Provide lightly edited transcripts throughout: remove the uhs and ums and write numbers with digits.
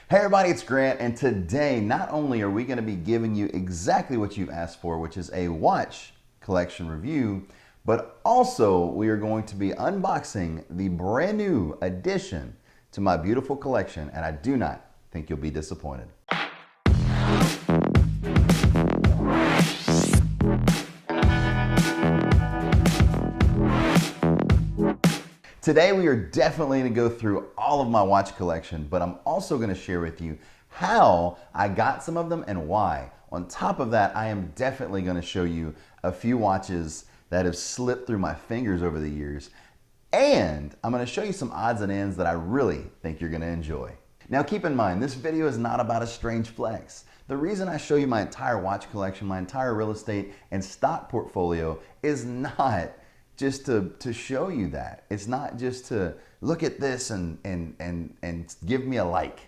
Hey everybody, it's Grant, and today not only are we going to be giving you exactly what you've asked for, which is a watch collection review, but also we are going to be unboxing the brand new addition to my beautiful collection, and I do not think you'll be disappointed. Today we are definitely going to go through all of my watch collection, but I'm also going to share with you how I got some of them and why. On top of that, I am definitely going to show you a few watches that have slipped through my fingers over the years, and I'm going to show you some odds and ends that I really think you're going to enjoy. Now keep in mind, this video is not about a strange flex. The reason I show you my entire watch collection, my entire real estate and stock portfolio is not just to show you that. It's not just to look at this and give me a like.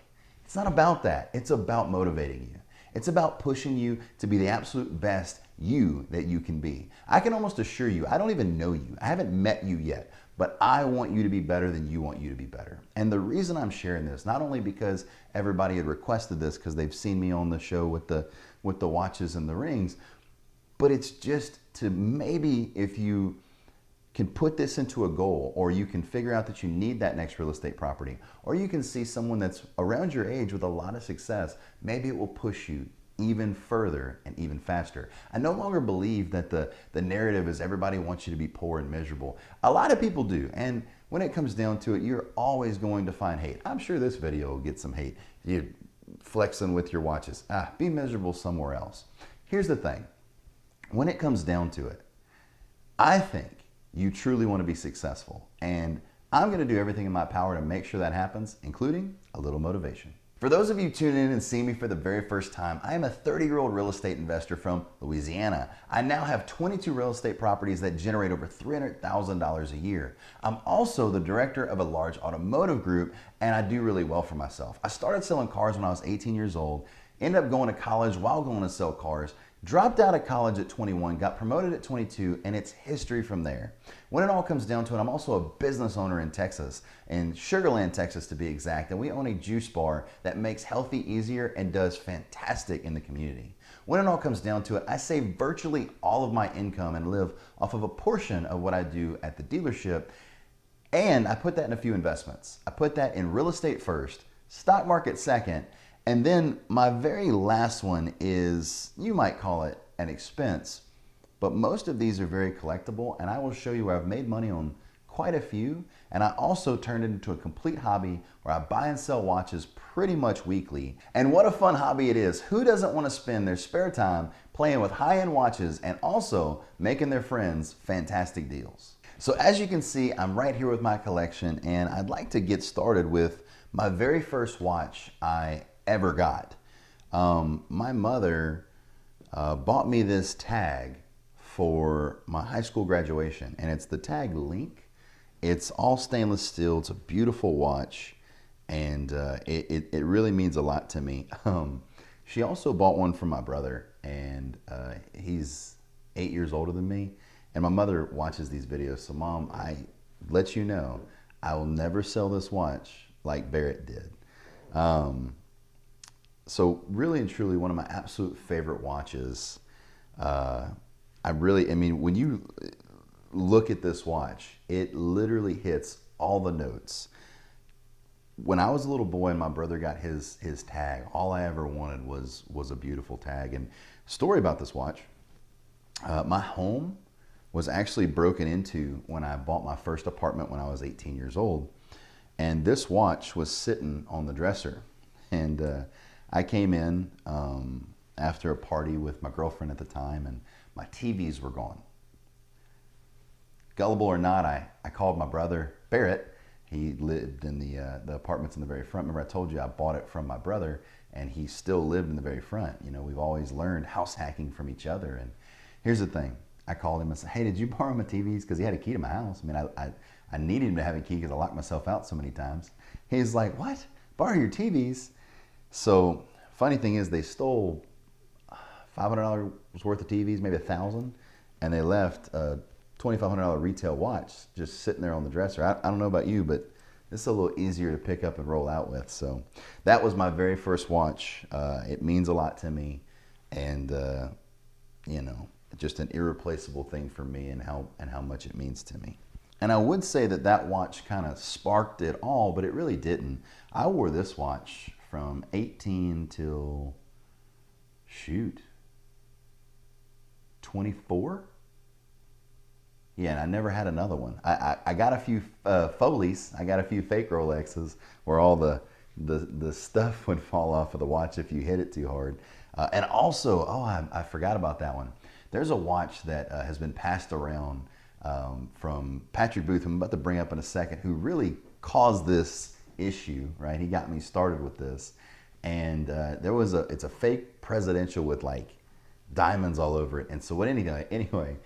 It's not about that. It's about motivating you. It's about pushing you to be the absolute best you that you can be. I can almost assure you, I don't even know you. I haven't met you yet, but I want you to be better than you want you to be better. And the reason I'm sharing this, not only because everybody had requested this because they've seen me on the show with the watches and the rings, but it's just to maybe if you can put this into a goal, or you can figure out that you need that next real estate property, or you can see someone that's around your age with a lot of success, maybe it will push you even further and even faster. I no longer believe that the narrative is everybody wants you to be poor and miserable. A lot of people do, and when it comes down to it, you're always going to find hate. I'm sure this video will get some hate. You're flexing with your watches. Be miserable somewhere else. Here's the thing. When it comes down to it, I think you truly want to be successful, and I'm going to do everything in my power to make sure that happens, including a little motivation. For those of you tuning in and seeing me for the very first time, I am a 30-year-old real estate investor from Louisiana. I now have 22 real estate properties that generate over $300,000 a year. I'm also the director of a large automotive group, and I do really well for myself. I started selling cars when I was 18 years old, ended up going to college while going to sell cars, dropped out of college at 21, got promoted at 22, and it's history from there. When it all comes down to it, I'm also a business owner in Texas, in Sugar Land, Texas to be exact, and we own a juice bar that makes healthy easier and does fantastic in the community. When it all comes down to it, I save virtually all of my income and live off of a portion of what I do at the dealership, and I put that in a few investments. I put that in real estate first, stock market second, and then my very last one is, you might call it an expense, but most of these are very collectible, and I will show you where I've made money on quite a few, and I also turned it into a complete hobby where I buy and sell watches pretty much weekly. And what a fun hobby it is. Who doesn't want to spend their spare time playing with high-end watches and also making their friends fantastic deals? So as you can see, I'm right here with my collection, and I'd like to get started with my very first watch I ever got. My mother bought me this tag for my high school graduation, and it's the tag Link. It's all stainless steel. It's a beautiful watch, and it really means a lot to me. She also bought one for my brother, and he's 8 years older than me, and my mother watches these videos. So Mom, I let you know, I will never sell this watch like Barrett did. So really and truly one of my absolute favorite watches. I mean, when you look at this watch, it literally hits all the notes. When I was a little boy and my brother got his tag, all I ever wanted was a beautiful tag. And story about this watch, my home was actually broken into when I bought my first apartment when I was 18 years old. And this watch was sitting on the dresser. And I came in after a party with my girlfriend at the time, and my TVs were gone. Gullible or not, I called my brother, Barrett. He lived in the apartments in the very front. Remember I told you I bought it from my brother, and he still lived in the very front. You know, we've always learned house hacking from each other. And here's the thing. I called him and said, hey, did you borrow my TVs? Because he had a key to my house. I mean, I needed him to have a key because I locked myself out so many times. He's like, what? Borrow your TVs? So funny thing is they stole $500 worth of TVs, maybe $1,000, and they left a $2,500 retail watch just sitting there on the dresser. I don't know about you, but It's a little easier to pick up and roll out with. So that was my very first watch. It means a lot to me, and you know, just an irreplaceable thing for me, and how much it means to me. And I would say that that watch kind of sparked it all, but it really didn't. I wore this watch from 18 till, shoot, 24. Yeah, and I never had another one. I got a few Foleys. I got a few fake Rolexes where all the stuff would fall off of the watch if you hit it too hard. And also, oh, I forgot about that one. There's a watch that has been passed around from Patrick Booth, I'm about to bring up in a second, who really caused this issue, right? He got me started with this. And it's a fake presidential with like diamonds all over it. And so anyway,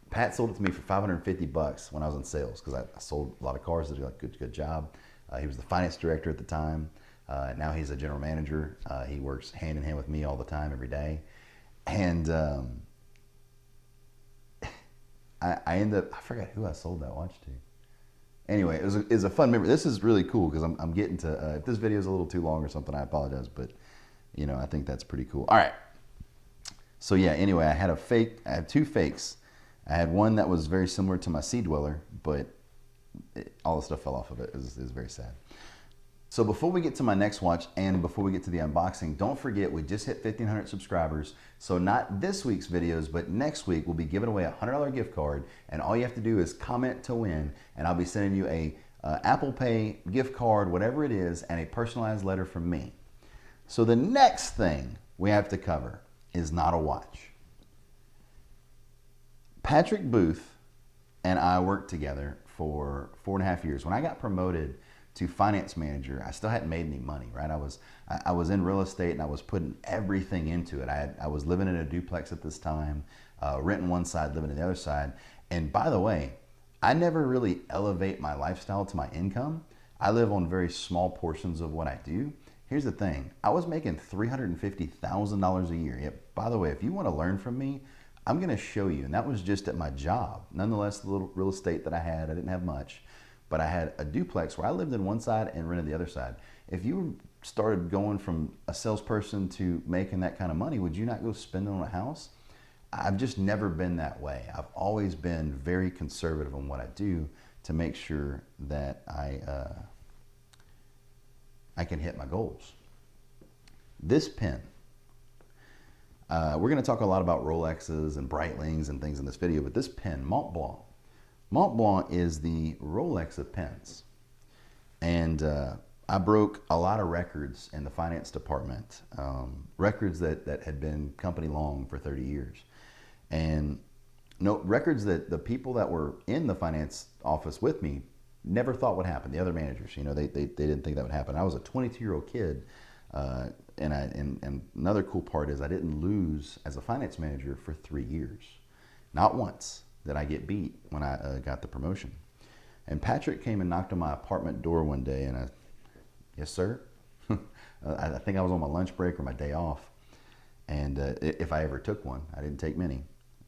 Pat sold it to me for $550 when I was in sales, because I sold a lot of cars. Did a good job. He was the finance director at the time. Now he's a general manager. He works hand in hand with me all the time, every day. And I ended up, I forgot who I sold that watch to. Anyway, it was a fun memory. This is really cool because I'm getting to, if this video is a little too long or something, I apologize, but you know, I think that's pretty cool. All right. So yeah, anyway, I had two fakes. I had one that was very similar to my Sea Dweller, but all the stuff fell off of it. It was very sad. So before we get to my next watch and before we get to the unboxing, don't forget we just hit 1,500 subscribers. So not this week's videos, but next week we'll be giving away a $100 gift card, and all you have to do is comment to win, and I'll be sending you a Apple Pay gift card, whatever it is, and a personalized letter from me. So the next thing we have to cover is not a watch. Patrick Booth and I worked together for 4.5 years. When I got promoted to finance manager, I still hadn't made any money, right? I was in real estate and I was putting everything into it. I was living in a duplex at this time, renting one side, living in the other side. And by the way, I never really elevate my lifestyle to my income. I live on very small portions of what I do. Here's the thing, I was making $350,000 a year. Yep. By the way, if you want to learn from me, I'm going to show you. And that was just at my job. Nonetheless, the little real estate that I had, I didn't have much, but I had a duplex where I lived in one side and rented the other side. If you started going from a salesperson to making that kind of money, would you not go spend it on a house? I've just never been that way. I've always been very conservative on what I do to make sure that I can hit my goals. This pen, we're going to talk a lot about Rolexes and Breitlings and things in this video, but this pen, Montblanc. Montblanc is the Rolex of pens. And I broke a lot of records in the finance department, records that had been company long for 30 years. And no records that the people that were in the finance office with me never thought would happen. The other managers, you know, they didn't think that would happen. I was a 22-year-old kid. And another cool part is I didn't lose as a finance manager for 3 years. Not once did I get beat when I got the promotion. And Patrick came and knocked on my apartment door one day, and I, yes, sir. I think I was on my lunch break or my day off. And if I ever took one, I didn't take many.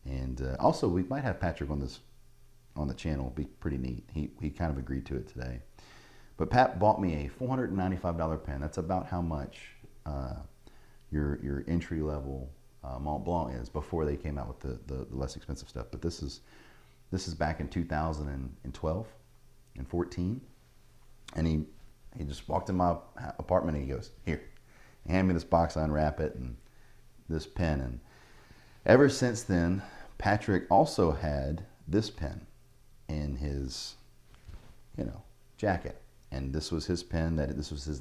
And also, we might have Patrick on the channel. It'd be pretty neat. He kind of agreed to it today. But Pat bought me a $495 pen. That's about how much your entry level Montblanc is before they came out with the less expensive stuff. But this is back in 2012 and 14, and he just walked in my apartment and he goes, "Here, hand me this box, I unwrap it, and this pen." And ever since then, Patrick also had this pen in his, jacket. And this was his pen, this was his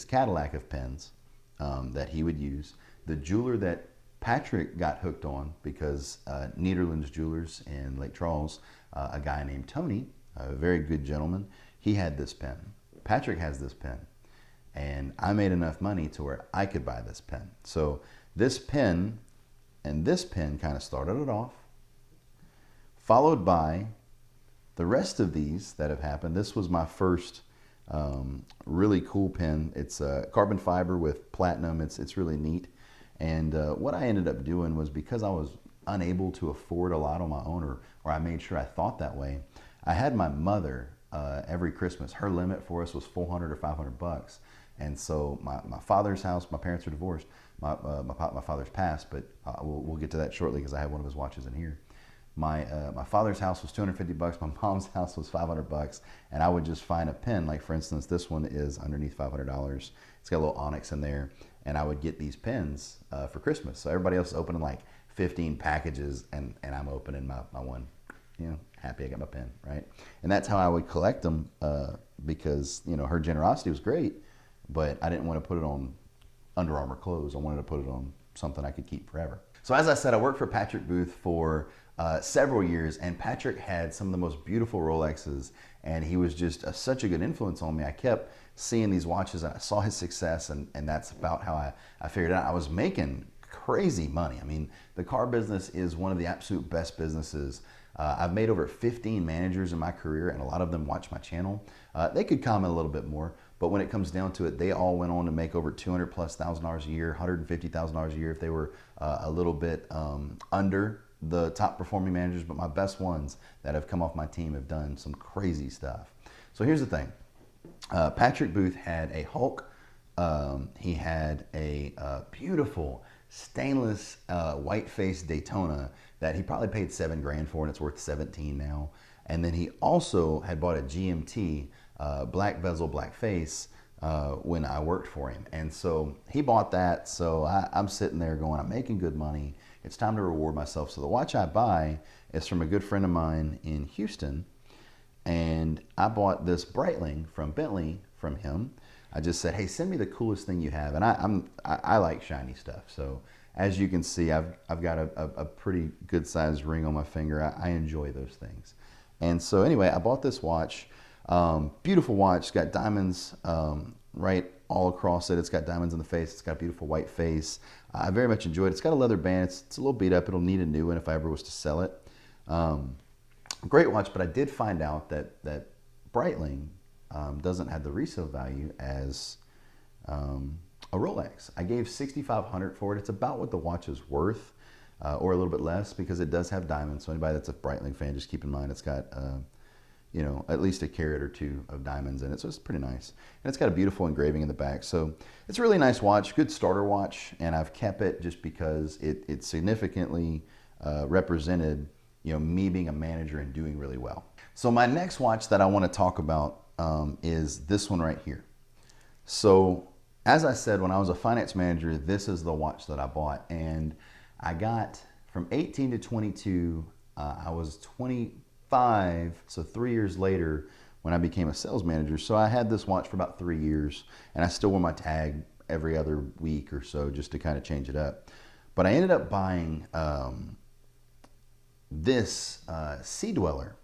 Cadillac of pens that he would use. The jeweler that Patrick got hooked on, because Nederland's Jewelers in Lake Charles, a guy named Tony, a very good gentleman, he had this pen. Patrick has this pen. And I made enough money to where I could buy this pen. So this pen and this pen kind of started it off, followed by the rest of these that have happened. This was my first really cool pen. It's carbon fiber with platinum. It's really neat. And what I ended up doing was, because I was unable to afford a lot on my own, or I made sure I thought that way, I had my mother every Christmas. Her limit for us was 400 or 500 bucks. And so my father's house, my parents are divorced. My father's passed, but we'll get to that shortly because I have one of his watches in here. My father's house was 250 bucks. My mom's house was 500 bucks. And I would just find a pin. Like for instance, this one is underneath $500. It's got a little onyx in there. And I would get these pins for Christmas. So everybody else is opening like 15 packages and I'm opening my one, happy I got my pin, right? And that's how I would collect them because, her generosity was great, but I didn't want to put it on Under Armour clothes. I wanted to put it on something I could keep forever. So as I said, I worked for Patrick Booth for several years, and Patrick had some of the most beautiful Rolexes, and he was just such a good influence on me. I kept seeing these watches, and I saw his success, and that's about how I figured it out. I was making crazy money. I mean, the car business is one of the absolute best businesses. I've made over 15 managers in my career, and a lot of them watch my channel. They could comment a little bit more, but when it comes down to it, they all went on to make over $200,000+ a year, $150,000 a year if they were a little bit under the top performing managers. But my best ones that have come off my team have done some crazy stuff. So here's the thing. Patrick Booth had a Hulk. He had a beautiful stainless white-faced Daytona that he probably paid $7 grand for, and it's worth 17 now. And then he also had bought a GMT black bezel, black face when I worked for him. And so he bought that. So I'm sitting there going, I'm making good money. It's time to reward myself. So the watch I buy is from a good friend of mine in Houston. And I bought this Breitling from Bentley from him. I just said, hey, send me the coolest thing you have. And I like shiny stuff. So as you can see, I've got a pretty good sized ring on my finger. I enjoy those things. And so anyway, I bought this watch. Beautiful watch. It's got diamonds right all across it. It's got diamonds in the face. It's got a beautiful white face. I very much enjoyed it. It's got a leather band. It's a little beat up. It'll need a new one if I ever was to sell it. Great watch, but I did find out that Breitling doesn't have the resale value as a Rolex. I gave $6,500 for it. It's about what the watch is worth, or a little bit less, because it does have diamonds. So anybody that's a Breitling fan, just keep in mind it's got at least a carat or two of diamonds in it. So it's pretty nice. And it's got a beautiful engraving in the back. So it's a really nice watch, good starter watch. And I've kept it just because it significantly represented me being a manager and doing really well. So my next watch that I want to talk about is this one right here. So as I said, when I was a finance manager, this is the watch that I bought. And I got from 18 to 22, I was 25, so 3 years later when I became a sales manager. So I had this watch for about 3 years, and I still wore my tag every other week or so just to kind of change it up. But I ended up buying this Sea Dweller.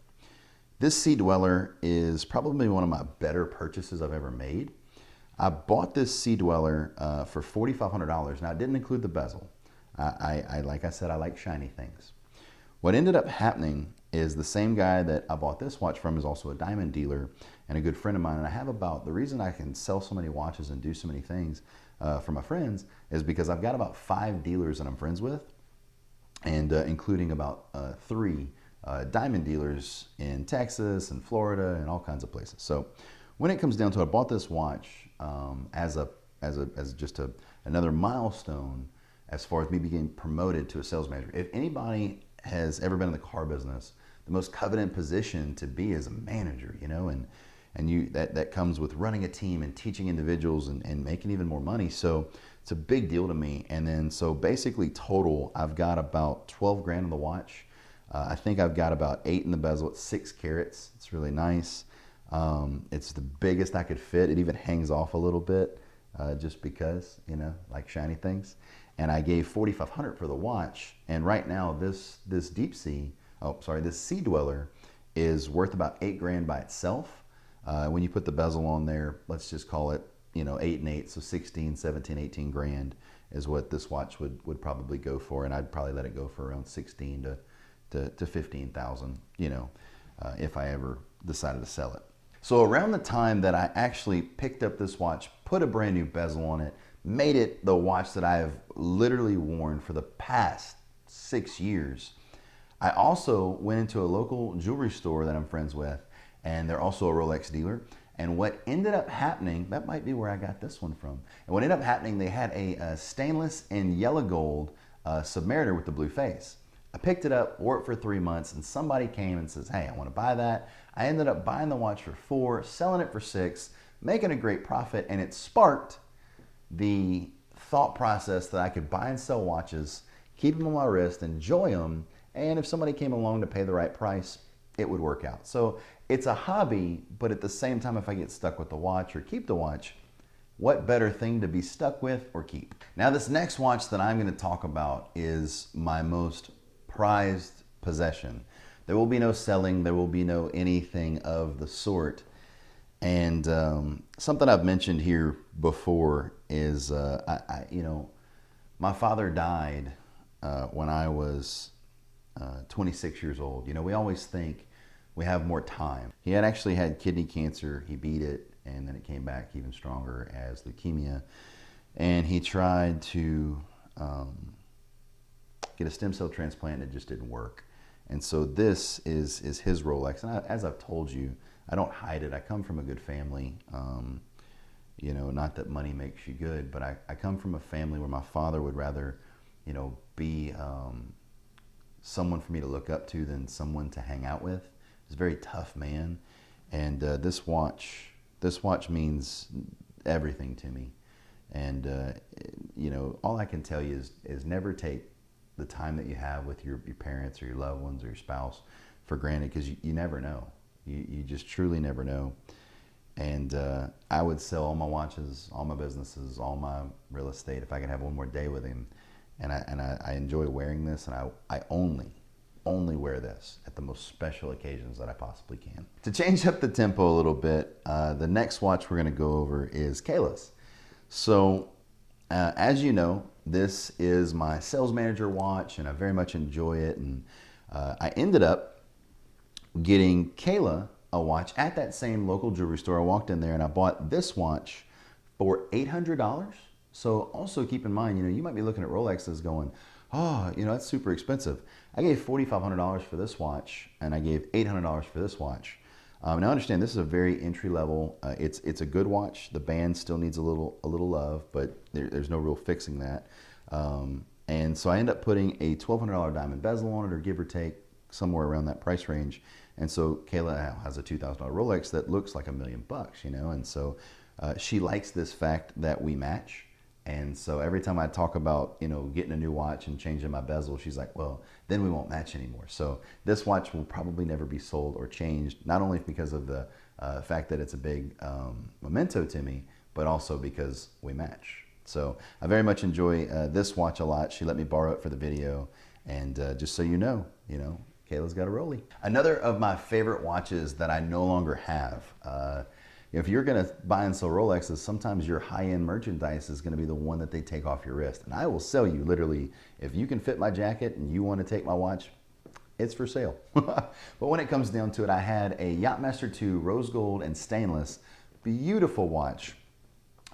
This Sea Dweller is probably one of my better purchases I've ever made. I bought this Sea Dweller for $4,500. Now, it didn't include the bezel. Like I said, I like shiny things. What ended up happening is the same guy that I bought this watch from is also a diamond dealer and a good friend of mine. And the reason I can sell so many watches and do so many things for my friends is because I've got about 5 dealers that I'm friends with, and including about 3 diamond dealers in Texas and Florida and all kinds of places. So when it comes down to it, I bought this watch as just another milestone as far as me being promoted to a sales manager. If anybody has ever been in the car business, the most coveted position to be is a manager, and that comes with running a team and teaching individuals and making even more money. So it's a big deal to me. And then so basically total, I've got about 12 grand in the watch. I think I've got about 8 in the bezel. It's 6 carats. It's really nice. It's the biggest I could fit. It even hangs off a little bit just because, like shiny things. And I gave $4,500 for the watch. And right now this Sea Dweller is worth about 8 grand by itself. When you put the bezel on there, let's just call it, 8 and 8, so 16, 17, 18 grand is what this watch would probably go for. And I'd probably let it go for around 16 to 15,000, if I ever decided to sell it. So around the time that I actually picked up this watch, put a brand new bezel on it, made it the watch that I have literally worn for the past 6 years, I also went into a local jewelry store that I'm friends with, and they're also a Rolex dealer. And what ended up happening, that might be where I got this one from. And what ended up happening, they had a stainless and yellow gold Submariner with the blue face. I picked it up, wore it for 3 months, and somebody came and says, hey, I want to buy that. I ended up buying the watch for 4, selling it for 6, making a great profit, and it sparked the thought process that I could buy and sell watches, keep them on my wrist, enjoy them, and if somebody came along to pay the right price, it would work out. So it's a hobby, but at the same time, if I get stuck with the watch or keep the watch, what better thing to be stuck with or keep? Now, this next watch that I'm going to talk about is my most prized possession. There will be no selling, there will be no anything of the sort. And something I've mentioned here before is, my father died when I was 26 years old. You know, we always think we have more time. He had actually had kidney cancer. He beat it, and then it came back even stronger as leukemia. And he tried to get a stem cell transplant, and it just didn't work. And so this is his Rolex. And as I've told you, I don't hide it. I come from a good family. Not that money makes you good, but I come from a family where my father would rather, be someone for me to look up to than someone to hang out with. He's a very tough man. And this watch means everything to me. And, all I can tell you is never take the time that you have with your parents or your loved ones or your spouse for granted, because you never know. You just truly never know. And I would sell all my watches, all my businesses, all my real estate if I could have one more day with him. And I enjoy wearing this, and I only wear this at the most special occasions that I possibly can. To change up the tempo a little bit, the next watch we're going to go over is Kayla's. So as you know, this is my sales manager watch, and I very much enjoy it. And I ended up getting Kayla a watch at that same local jewelry store. I walked in there and I bought this watch for $800. So also keep in mind, you might be looking at Rolexes going, oh, that's super expensive. I gave $4,500 for this watch, and I gave $800 for this watch. Now understand, this is a very entry level. It's a good watch. The band still needs a little love, but there's no real fixing that. And so I end up putting a $1,200 diamond bezel on it, or give or take somewhere around that price range. And so Kayla has a $2,000 Rolex that looks like $1 million, And so she likes this fact that we match. And so every time I talk about, getting a new watch and changing my bezel, she's like, well, then we won't match anymore. So this watch will probably never be sold or changed, not only because of the fact that it's a big memento to me, but also because we match. So I very much enjoy this watch a lot. She let me borrow it for the video. And just so you know, Kayla's got a Rollie. Another of my favorite watches that I no longer have. If you're gonna buy and sell Rolexes, sometimes your high-end merchandise is gonna be the one that they take off your wrist. And I will sell you literally, if you can fit my jacket and you wanna take my watch, it's for sale. But when it comes down to it, I had a Yachtmaster 2 rose gold and stainless, beautiful watch.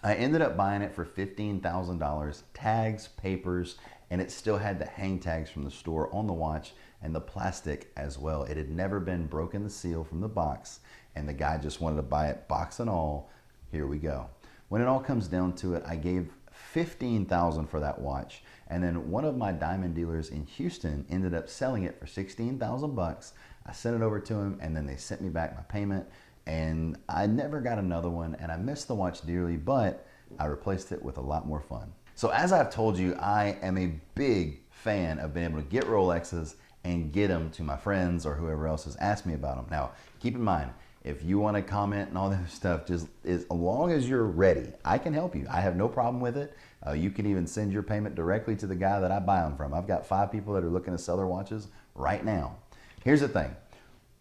I ended up buying it for $15,000, tags, papers, and it still had the hang tags from the store on the watch and the plastic as well. It had never been broken, the seal from the box, and the guy just wanted to buy it box and all. Here we go. When it all comes down to it, I gave $15,000 for that watch, and then one of my diamond dealers in Houston ended up selling it for $16,000. I sent it over to him, and then they sent me back my payment, and I never got another one, and I missed the watch dearly, but I replaced it with a lot more fun. So as I've told you, I am a big fan of being able to get Rolexes and get them to my friends or whoever else has asked me about them. Now, keep in mind, if you want to comment and all that stuff, just as long as you're ready, I can help you. I have no problem with it. You can even send your payment directly to the guy that I buy them from. I've got 5 people that are looking to sell their watches right now. Here's the thing.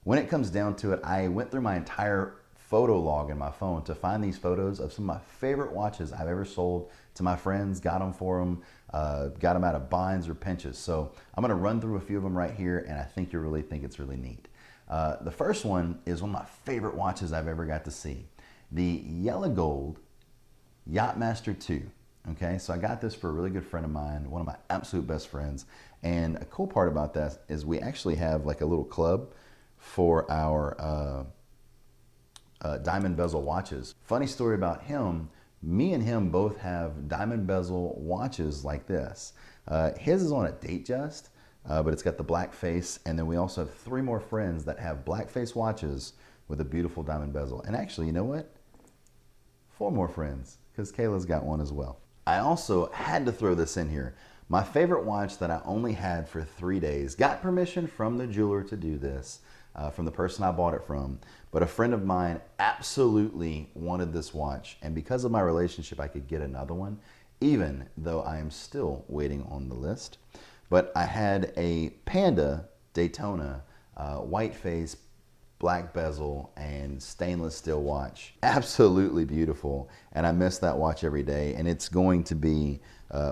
When it comes down to it, I went through my entire photo log in my phone to find these photos of some of my favorite watches I've ever sold to my friends, got them for them, got them out of binds or pinches. So I'm gonna run through a few of them right here, and I think you'll really think it's really neat. The first one is one of my favorite watches I've ever got to see. The yellow gold Yachtmaster 2. Okay, so I got this for a really good friend of mine, one of my absolute best friends. And a cool part about that is we actually have like a little club for our diamond bezel watches. Funny story about him, me and him both have diamond bezel watches like this. His is on a Datejust, but it's got the black face, and then we also have 3 more friends that have black face watches with a beautiful diamond bezel. And actually, you know what? 4 more friends, because Kayla's got one as well. I also had to throw this in here. My favorite watch that I only had for 3 days, got permission from the jeweler to do this, from the person I bought it from, but a friend of mine absolutely wanted this watch, and because of my relationship I could get another one, even though I am still waiting on the list. But I had a Panda Daytona, white face, black bezel, and stainless steel watch. Absolutely beautiful, and I miss that watch every day, and it's going to be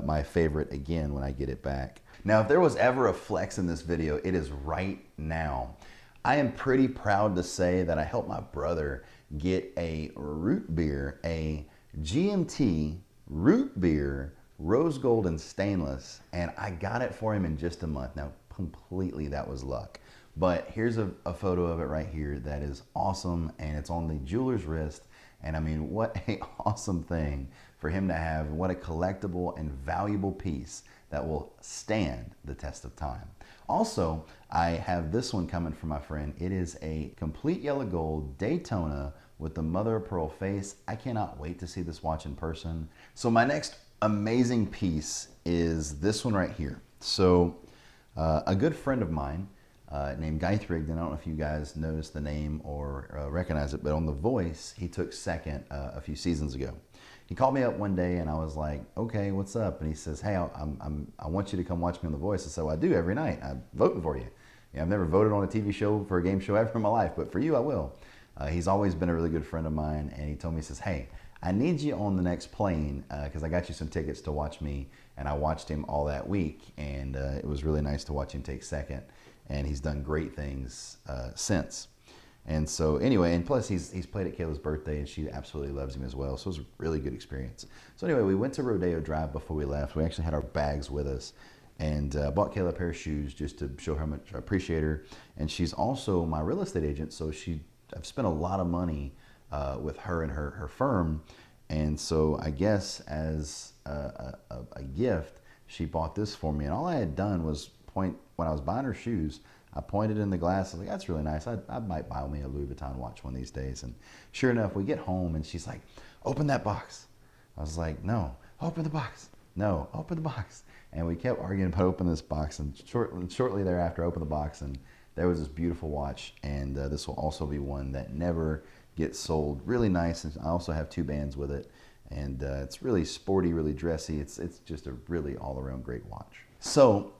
my favorite again when I get it back. Now, if there was ever a flex in this video, it is right now. I am pretty proud to say that I helped my brother get a root beer, a GMT root beer, rose gold and stainless, and I got it for him in just a month. Now, completely that was luck. But here's a photo of it right here that is awesome, and it's on the jeweler's wrist. And I mean, what a awesome thing for him to have. What a collectible and valuable piece that will stand the test of time. Also, I have this one coming from my friend. It is a complete yellow gold Daytona with the mother of pearl face. I cannot wait to see this watch in person. So my next amazing piece is this one right here. So a good friend of mine named Guy Thrigden, I don't know if you guys noticed the name or recognize it, but on The Voice, he took second a few seasons ago. He called me up one day and I was like, okay, what's up? And he says, hey, I want you to come watch me on The Voice. I said, well, I do every night. I'm voting for you. I've never voted on a TV show for a game show ever in my life, but for you, I will. He's always been a really good friend of mine, and he told me, he says, hey, I need you on the next plane because I got you some tickets to watch me, and I watched him all that week, and it was really nice to watch him take second, and he's done great things since. And so anyway, and plus he's played at Kayla's birthday, and she absolutely loves him as well, so it was a really good experience. So anyway, we went to Rodeo Drive before we left. We actually had our bags with us, and bought Kayla a pair of shoes just to show her how much I appreciate her. And she's also my real estate agent, so I've spent a lot of money with her and her firm, and so I guess as a gift, she bought this for me. And all I had done was point, when I was buying her shoes, I pointed in the glass. I was like, that's really nice. I might buy me a Louis Vuitton watch one of these days. And sure enough, we get home and she's like, open that box. I was like, no, open the box. No, open the box. And we kept arguing about opening this box. And shortly thereafter, I opened the box and there was this beautiful watch. And this will also be one that never gets sold. Really nice. And I also have 2 bands with it. And it's really sporty, really dressy. It's just a really all-around great watch. So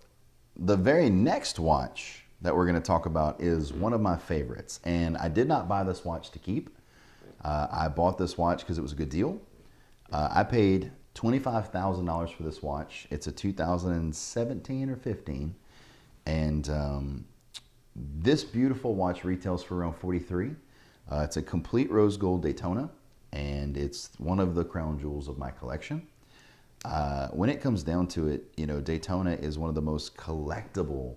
the very next watch that we're going to talk about is one of my favorites, and I did not buy this watch to keep. I bought this watch because it was a good deal. I paid $25,000 for this watch. It's a 2017 or 15, and this beautiful watch retails for around $43. It's a complete rose gold Daytona, and it's one of the crown jewels of my collection. When it comes down to it, you know, Daytona is one of the most collectible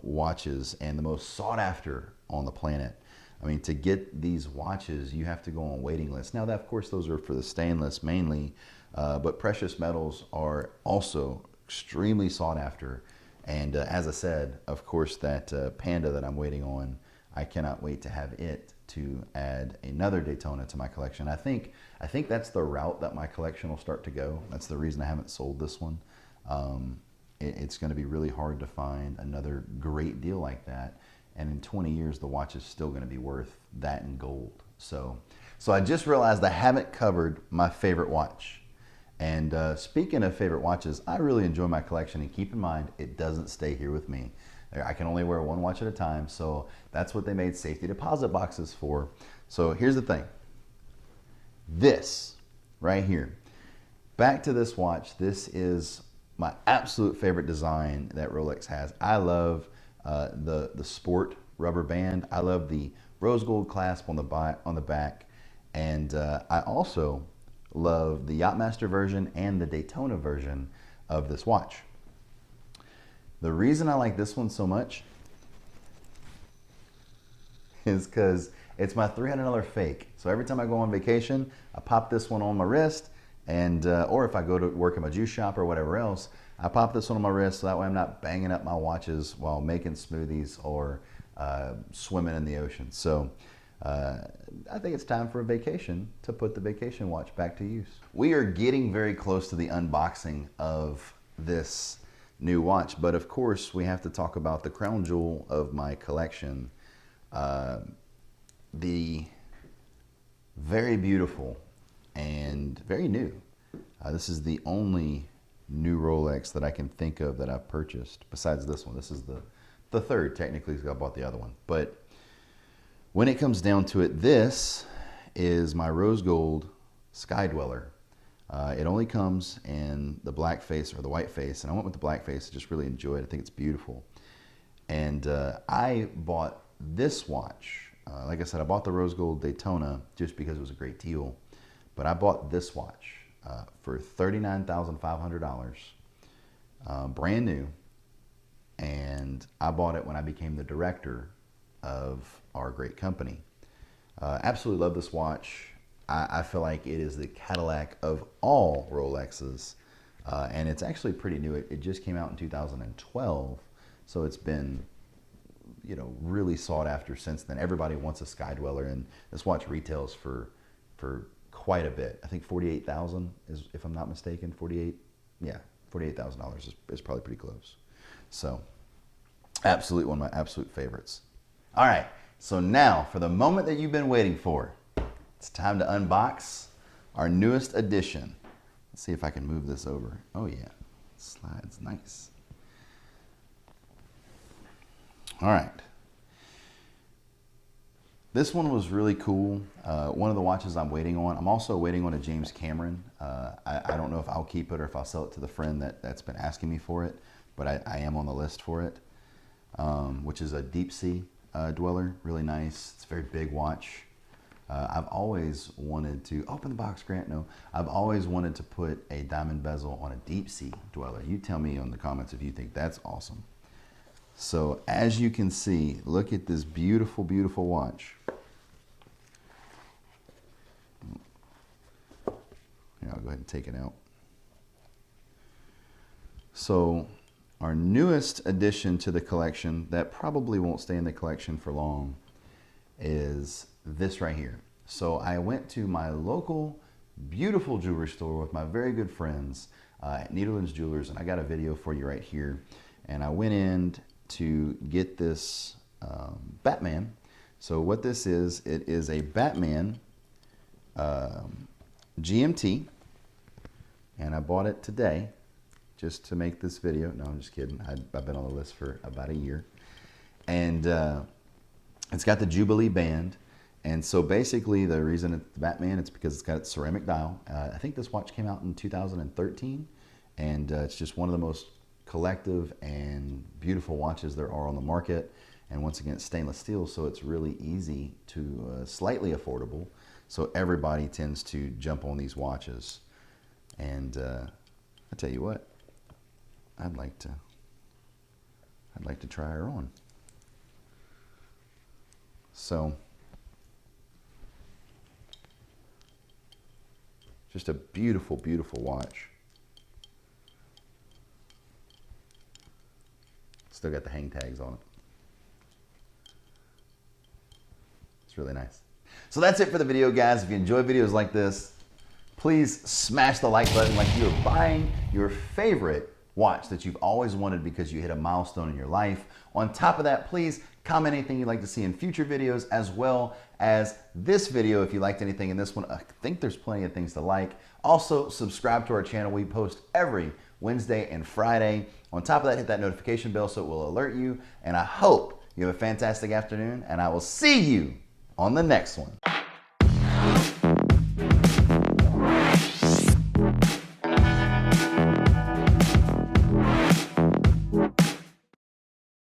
watches and the most sought after on the planet. I mean, to get these watches, you have to go on waiting lists. Now, that, of course, those are for the stainless mainly, but precious metals are also extremely sought after. And as I said, of course, that Panda that I'm waiting on, I cannot wait to have it to add another Daytona to my collection. I think that's the route that my collection will start to go. That's the reason I haven't sold this one. It's going to be really hard to find another great deal like that. And in 20 years, the watch is still going to be worth that in gold. So I just realized I haven't covered my favorite watch. And speaking of favorite watches, I really enjoy my collection. And keep in mind, it doesn't stay here with me. I can only wear one watch at a time. So that's what they made safety deposit boxes for. So here's the thing. This right here. Back to this watch. This is my absolute favorite design that Rolex has. I love the sport rubber band. I love the rose gold clasp on the back, and I also love the Yachtmaster version and the Daytona version of this watch. The reason I like this one so much is because It's my $300 fake. So every time I go on vacation, I pop this one on my wrist, and or if I go to work in my juice shop or whatever else, I pop this one on my wrist so that way I'm not banging up my watches while making smoothies or swimming in the ocean. So I think it's time for a vacation to put the vacation watch back to use. We are getting very close to the unboxing of this new watch, but of course we have to talk about the crown jewel of my collection, the very beautiful and very new. This is the only new Rolex that I can think of that I've purchased besides this one. This is the third technically, because I bought the other one. But when it comes down to it, this is my rose gold Sky Dweller. It only comes in the black face or the white face, and I went with the black face. I just really enjoy it. I think it's beautiful. And I bought this watch. Like I said, I bought the rose gold Daytona just because it was a great deal. But I bought this watch for $39,500, brand new. And I bought it when I became the director of our great company. Absolutely love this watch. I feel like it is the Cadillac of all Rolexes, and it's actually pretty new. It just came out in 2012, so it's been, you know, really sought after since then. Everybody wants a Sky Dweller, and this watch retails for quite a bit. I think $48,000 is, if I'm not mistaken, $48,000 is probably pretty close. So, absolutely one of my absolute favorites. All right, so now for the moment that you've been waiting for. It's time to unbox our newest addition. Let's see if I can move this over. Oh yeah, it slides nice. All right. This one was really cool. One of the watches I'm waiting on. I'm also waiting on a James Cameron. I don't know if I'll keep it or if I'll sell it to the friend that's been asking me for it, but I am on the list for it, which is a deep sea dweller. Really nice. It's a very big watch. I've always wanted to, open the box, Grant, no. I've always wanted to put a diamond bezel on a deep sea dweller. You tell me in the comments if you think that's awesome. So as you can see, look at this beautiful, beautiful watch. Here, I'll go ahead and take it out. So our newest addition to the collection that probably won't stay in the collection for long is this right here. So I went to my local beautiful jewelry store with my very good friends at Needlelands Jewelers, and I got a video for you right here. And I went in to get this Batman. So what this is, it is a Batman GMT, and I bought it today just to make this video. No, I'm just kidding. I've been on the list for about a year. And it's got the Jubilee band. And so basically the reason it's the Batman, it's because it's got its ceramic dial. I think this watch came out in 2013, and it's just one of the most collective and beautiful watches there are on the market. And once again, it's stainless steel, so it's really easy to, slightly affordable. So everybody tends to jump on these watches. And I tell you what, I'd like to try her on. So, just a beautiful, beautiful watch. Still got the hang tags on it. It's really nice. So that's it for the video, guys. If you enjoy videos like this, please smash the like button like you're buying your favorite watch that you've always wanted because you hit a milestone in your life. On top of that, please comment anything you'd like to see in future videos, as well as this video if you liked anything in this one. I think there's plenty of things to like. Also, subscribe to our channel. We post every Wednesday and Friday. On top of that, hit that notification bell so it will alert you. And I hope you have a fantastic afternoon, and I will see you on the next one.